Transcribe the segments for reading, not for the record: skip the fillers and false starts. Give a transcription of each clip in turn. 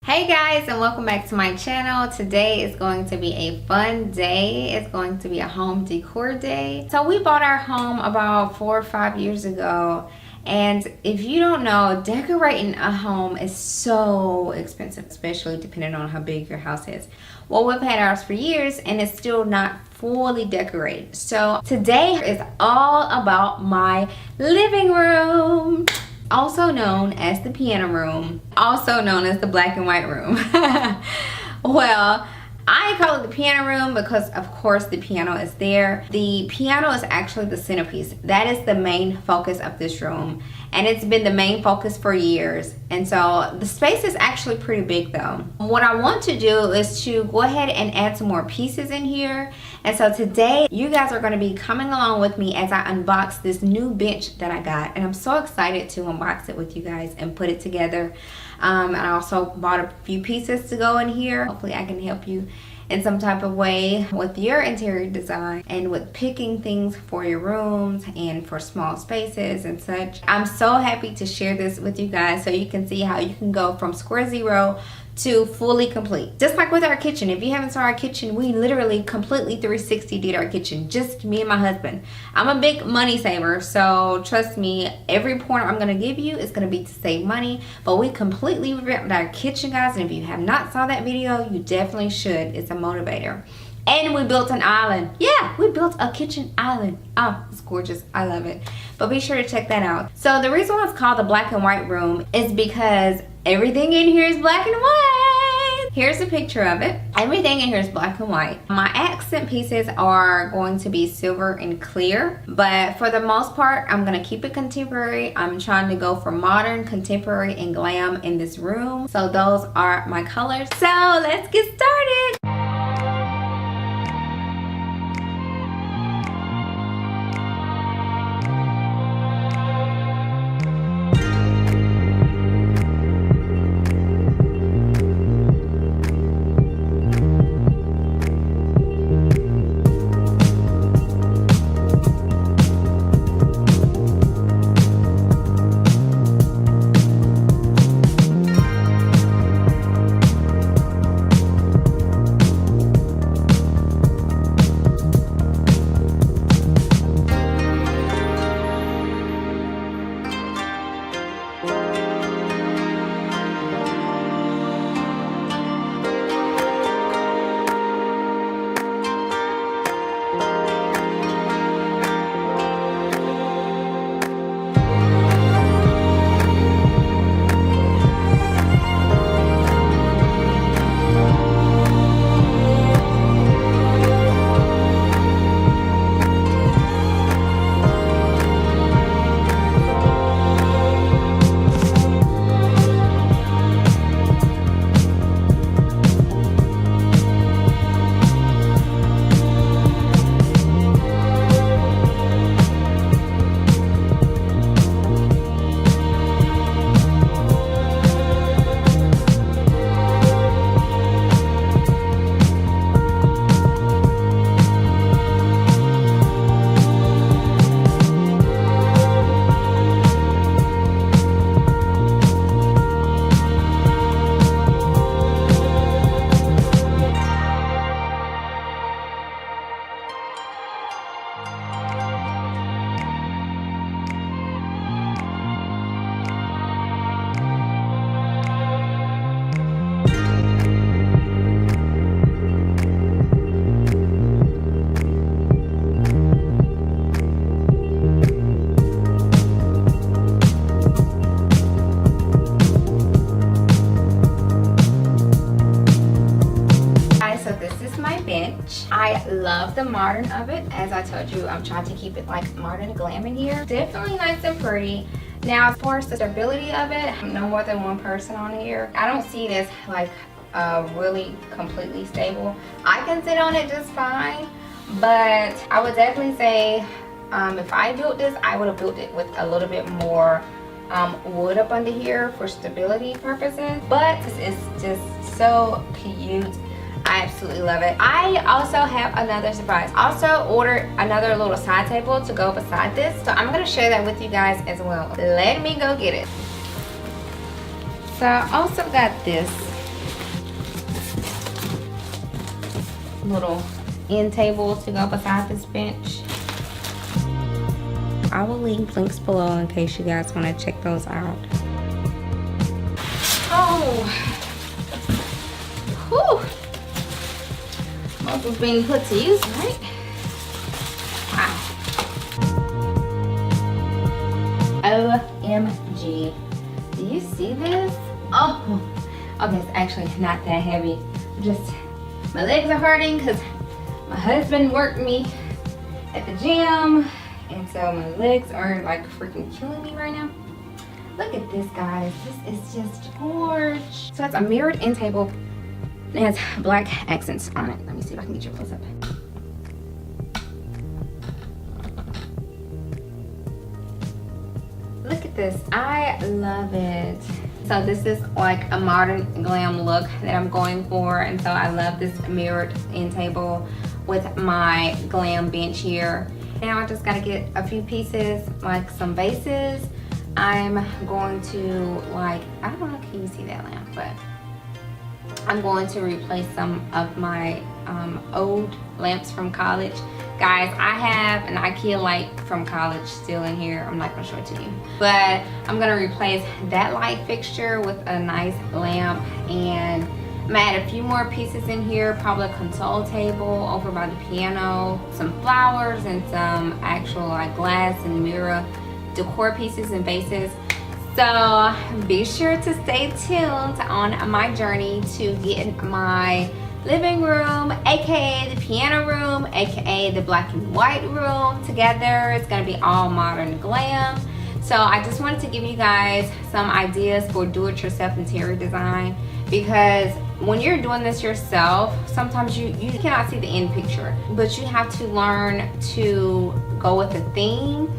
Hey guys, and welcome back to my channel. Today is going to be a fun day. It's going to be a home decor day. So we bought our home about 4 or 5 years ago, and if you don't know, decorating a home is so expensive, especially depending on how big your house is. Well, we've had ours for years and it's still not fully decorated. So today is all about my living room, also known as the piano room, also known as the black and white room. Well, I call it the piano room because of course the piano is there. The piano is actually the centerpiece. That is the main focus of this room, and it's been the main focus for years. And so the space is actually pretty big though. What I want to do is to go ahead and add some more pieces in here. And so today you guys are going to be coming along with me as I unbox this new bench that I got, and I'm so excited to unbox it with you guys and put it together. And I also bought a few pieces to go in here. Hopefully I can help you in some type of way with your interior design and with picking things for your rooms and for small spaces and such. I'm so happy to share this with you guys so you can see how you can go from square zero to fully complete. Just like with our kitchen. If you haven't saw our kitchen, we literally completely 360 did our kitchen, just me and my husband. I'm a big money saver, so trust me, every point I'm gonna give you is gonna be to save money. But we completely revamped our kitchen, guys, and if you have not saw that video, you definitely should. It's a motivator. And we built an island. Yeah, we built a kitchen island. Oh, it's gorgeous. I love it. But be sure to check that out. So the reason why it's called the black and white room is because everything in here is black and white. Here's a picture of it. Everything in here is black and white. My accent pieces are going to be silver and clear, but for the most part, I'm gonna keep it contemporary. I'm trying to go for modern, contemporary, and glam in this room. So those are my colors. So let's get started. I love the modern of it. As I told you, I'm trying to keep it like modern and glam in here. Definitely nice and pretty. Now, as far as the stability of it, no more than one person on here. I don't see it as like really completely stable. I can sit on it just fine, but I would definitely say if I built this, I would have built it with a little bit more wood up under here for stability purposes. But this is just so cute. I absolutely love it. I also have another surprise. Also ordered another little side table to go beside this, so I'm going to share that with you guys as well. Let me go get it. So I also got this little end table to go beside this bench. I will leave links below in case you guys want to check those out. Oh, whew. Most is being put to use, right? Wow. OMG. Do you see this? Oh, okay, it's actually not that heavy. Just, my legs are hurting because my husband worked me at the gym. And so my legs are like freaking killing me right now. Look at this, guys. This is just gorgeous. So it's a mirrored end table. It has black accents on it. Let me see if I can get you a close up. Look at this. I love it. So this is like a modern glam look that I'm going for. And so I love this mirrored end table with my glam bench here. Now I just gotta get a few pieces, like some vases. I'm going to, like, I don't know, can you see that lamp? But I'm going to replace some of my old lamps from college. Guys, I have an IKEA light from college still in here. I'm not gonna show it to you. But I'm gonna replace that light fixture with a nice lamp, and I'm gonna add a few more pieces in here, probably a console table over by the piano, some flowers, and some actual like glass and mirror decor pieces and vases. So be sure to stay tuned on my journey to get my living room, aka the piano room, aka the black and white room together. It's gonna be all modern glam. So I just wanted to give you guys some ideas for do-it-yourself interior design, because when you're doing this yourself, sometimes you cannot see the end picture, but you have to learn to go with a theme,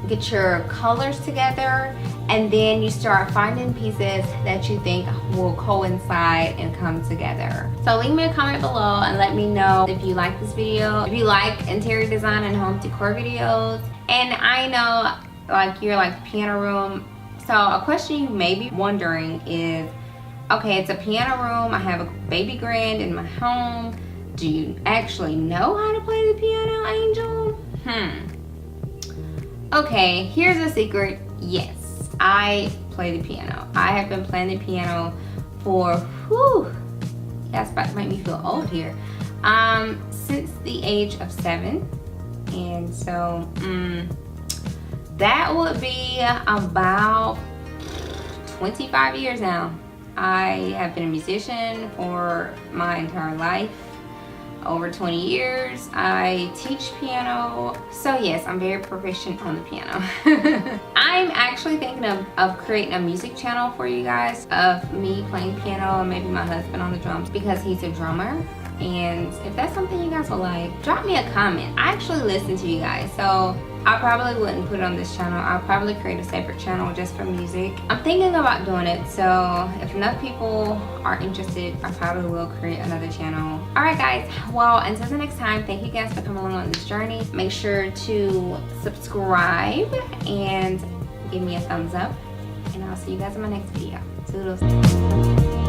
get your colors together, and then you start finding pieces that you think will coincide and come together. So leave me a comment below and let me know if you like this video, if you like interior design and home decor videos. And I know like you're like piano room. So a question you may be wondering is, okay, it's a piano room, I have a baby grand in my home. Do you actually know how to play the piano, Angel? Okay, here's a secret. Yes, I play the piano. I have been playing the piano for, that's about to make me feel old here, since the age of 7. And so, that would be about 25 years now. I have been a musician for my entire life, over 20 years. I teach piano. So yes, I'm very proficient on the piano. I'm actually thinking of creating a music channel for you guys of me playing piano and maybe my husband on the drums, because he's a drummer. And if that's something you guys will like, drop me a comment. I actually listen to you guys, so I probably wouldn't put it on this channel. I'll probably create a separate channel just for music. I'm thinking about doing it, so if enough people are interested, I probably will create another channel. Alright guys, well until the next time, thank you guys for coming along on this journey. Make sure to subscribe and give me a thumbs up, and I'll see you guys in my next video. Toodles.